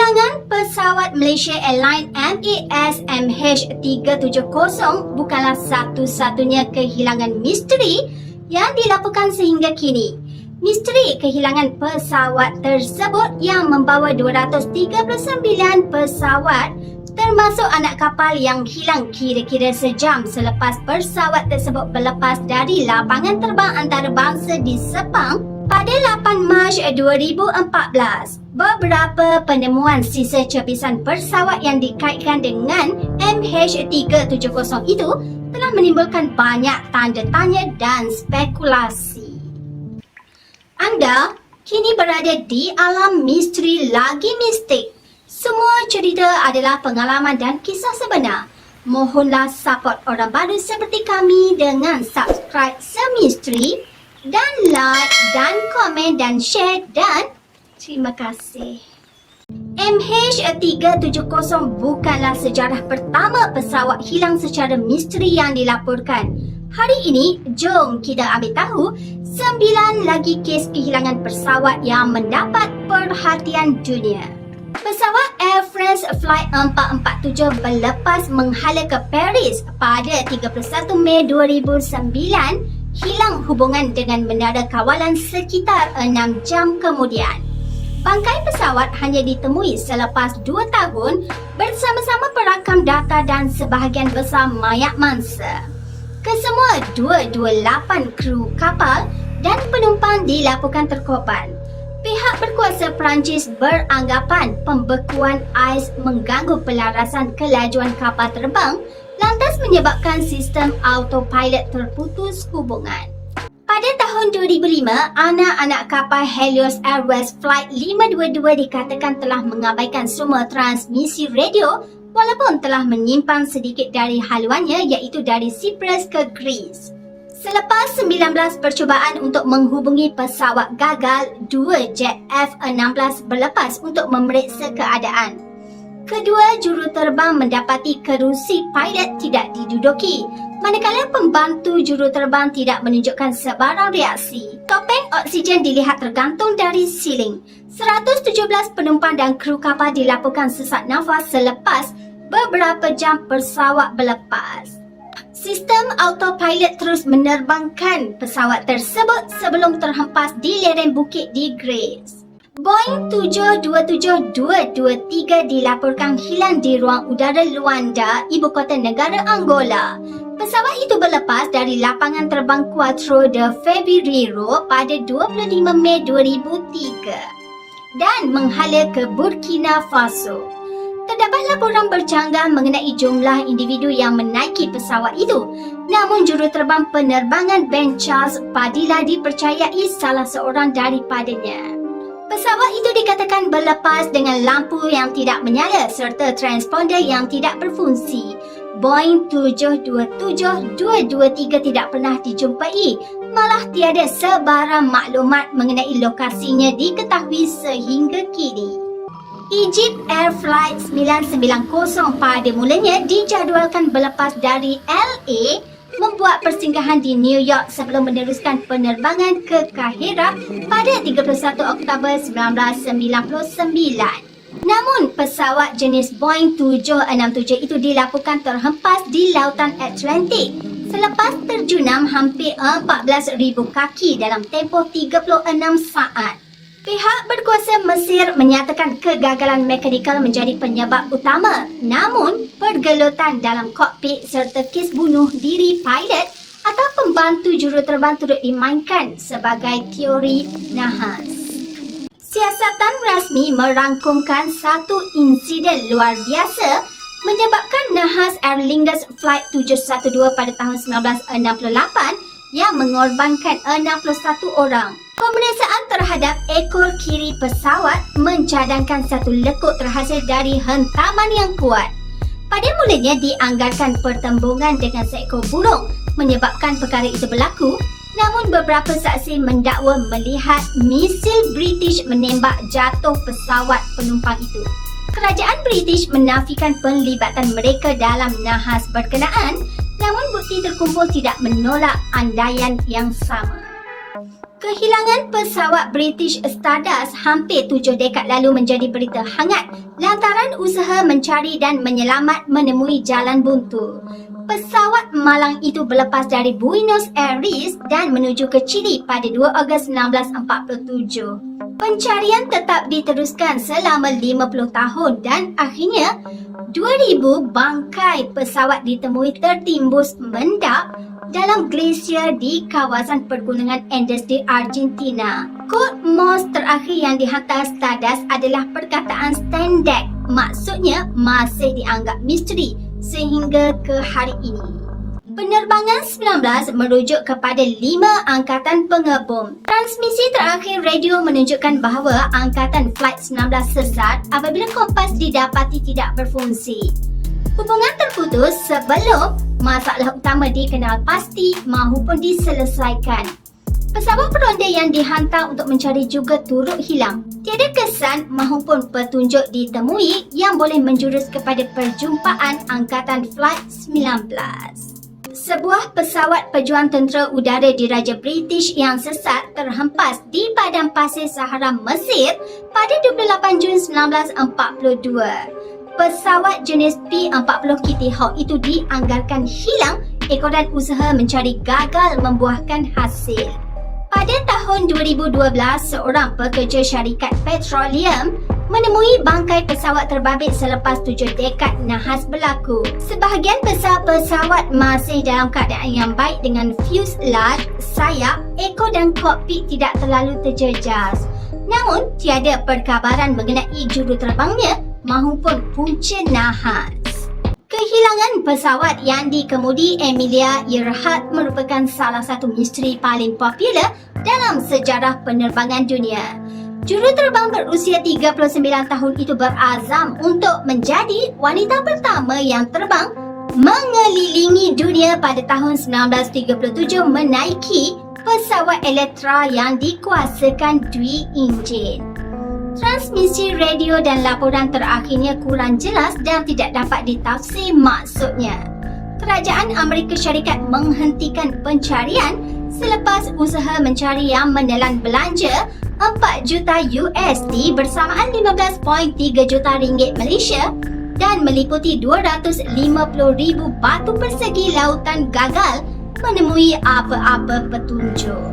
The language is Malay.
Kehilangan pesawat Malaysia Airlines MAS MH370 bukanlah satu-satunya kehilangan misteri yang dilaporkan sehingga kini. Misteri kehilangan pesawat tersebut yang membawa 239 pesawat termasuk anak kapal yang hilang kira-kira sejam selepas pesawat tersebut berlepas dari lapangan terbang antarabangsa di Sepang pada 8 Mac 2014. Beberapa penemuan sisa cepisan pesawat yang dikaitkan dengan MH370 itu telah menimbulkan banyak tanda tanya dan spekulasi. Anda kini berada di alam misteri lagi mistik. Semua cerita adalah pengalaman dan kisah sebenar. Mohonlah support orang baru seperti kami dengan subscribe Semisteri dan like dan komen dan share dan terima kasih. MH370 bukanlah sejarah pertama pesawat hilang secara misteri yang dilaporkan. Hari ini, jom kita ambil tahu 9 lagi kes kehilangan pesawat yang mendapat perhatian dunia. Pesawat Air France Flight 447 berlepas menghala ke Paris pada 31 Mei 2009 hilang hubungan dengan menara kawalan sekitar 6 jam kemudian. Bangkai pesawat hanya ditemui selepas 2 tahun bersama-sama perakam data dan sebahagian besar mayat mangsa. Kesemua 228 kru kapal dan penumpang dilaporkan terkorban. Pihak berkuasa Perancis beranggapan pembekuan ais mengganggu pelarasan kelajuan kapal terbang lantas menyebabkan sistem autopilot terputus hubungan. Pada tahun 2005, anak-anak kapal Helios Airways Flight 522 dikatakan telah mengabaikan semua transmisi radio walaupun telah menyimpan sedikit dari haluannya iaitu dari Cyprus ke Greece. Selepas 19 percubaan untuk menghubungi pesawat gagal, 2 jet F-16 berlepas untuk memeriksa keadaan. Kedua juruterbang mendapati kerusi pilot tidak diduduki, manakala pembantu juruterbang tidak menunjukkan sebarang reaksi. Topeng oksigen dilihat tergantung dari siling. 117 penumpang dan kru kapal dilaporkan sesak nafas selepas beberapa jam pesawat berlepas. Sistem autopilot terus menerbangkan pesawat tersebut sebelum terhempas di lereng bukit di Greece. Boeing 727-223 dilaporkan hilang di ruang udara Luanda, ibu kota negara Angola. Pesawat itu berlepas dari lapangan terbang Quatro de Fevereiro pada 25 Mei 2003 dan menghala ke Burkina Faso. Terdapat laporan bercanggah mengenai jumlah individu yang menaiki pesawat itu. Namun juruterbang penerbangan Ben Charles Padilla dipercayai salah seorang daripadanya. Pesawat itu dikatakan berlepas dengan lampu yang tidak menyala serta transponder yang tidak berfungsi. Boeing 727-223 tidak pernah dijumpai, malah tiada sebarang maklumat mengenai lokasinya diketahui sehingga kini. Egypt Air Flight 990 pada mulanya dijadualkan berlepas dari LA membuat persinggahan di New York sebelum meneruskan penerbangan ke Kahira pada 31 Oktober 1999. Namun pesawat jenis Boeing 767 itu dilaporkan terhempas di Lautan Atlantik selepas terjunam hampir 14,000 kaki dalam tempoh 36 saat. Pihak berkuasa Mesir menyatakan kegagalan mekanikal menjadi penyebab utama. Namun, pergelutan dalam kokpit serta kes bunuh diri pilot atau pembantu juruterbang turut dimainkan sebagai teori nahas. Siasatan rasmi merangkumkan satu insiden luar biasa menyebabkan nahas Aer Lingus Flight 712 pada tahun 1968 yang mengorbankan 61 orang. Pemeriksaan terhadap ekor kiri pesawat mencadangkan satu lekuk terhasil dari hentaman yang kuat. Pada mulanya dianggarkan pertembungan dengan seekor burung menyebabkan perkara itu berlaku, namun beberapa saksi mendakwa melihat misil British menembak jatuh pesawat penumpang itu. Kerajaan British menafikan penglibatan mereka dalam nahas berkenaan, namun bukti terkumpul tidak menolak andaian yang sama. Kehilangan pesawat British Stardust hampir 7 dekad lalu menjadi berita hangat lantaran usaha mencari dan menyelamat menemui jalan buntu. Pesawat malang itu berlepas dari Buenos Aires dan menuju ke Chile pada 2 Ogos 1947. Pencarian tetap diteruskan selama 50 tahun dan akhirnya 2,000 bangkai pesawat ditemui tertimbus mendap dalam glasier di kawasan pergunungan Andes di Argentina. Kod MOS terakhir yang dihantar Stardust adalah perkataan standard, maksudnya masih dianggap misteri sehingga ke hari ini. Penerbangan 19 merujuk kepada 5 angkatan pengebom. Transmisi terakhir radio menunjukkan bahawa angkatan Flight 19 sesat apabila kompas didapati tidak berfungsi. Hubungan terputus sebelum masalah utama dikenal pasti mahupun diselesaikan. Pesawat peronda yang dihantar untuk mencari juga turut hilang. Tiada kesan mahupun petunjuk ditemui yang boleh menjurus kepada perjumpaan angkatan Flight 19. Sebuah pesawat pejuang tentera udara diraja British yang sesat terhempas di padang pasir Sahara Mesir pada 28 Jun 1942. Pesawat jenis P-40 Kitty Hawk itu dianggarkan hilang ekoran usaha mencari gagal membuahkan hasil. Pada tahun 2012, seorang pekerja syarikat petroleum menemui bangkai pesawat terbabit selepas 7 dekad nahas berlaku. Sebahagian besar pesawat masih dalam keadaan yang baik dengan fuselage, sayap, ekor dan kokpit tidak terlalu terjejas. Namun, tiada perkabaran mengenai juruterbangnya mahupun punca nahas. Kehilangan pesawat yang dikemudi Amelia Earhart merupakan salah satu misteri paling popular dalam sejarah penerbangan dunia. Juruterbang berusia 39 tahun itu berazam untuk menjadi wanita pertama yang terbang mengelilingi dunia pada tahun 1937 menaiki pesawat Electra yang dikuasakan dui enjin. Transmisi radio dan laporan terakhirnya kurang jelas dan tidak dapat ditafsir maksudnya. Kerajaan Amerika Syarikat menghentikan pencarian selepas usaha mencari yang menelan belanja 4 juta USD bersamaan 15.3 juta ringgit Malaysia dan meliputi 250,000 batu persegi lautan gagal menemui apa-apa petunjuk.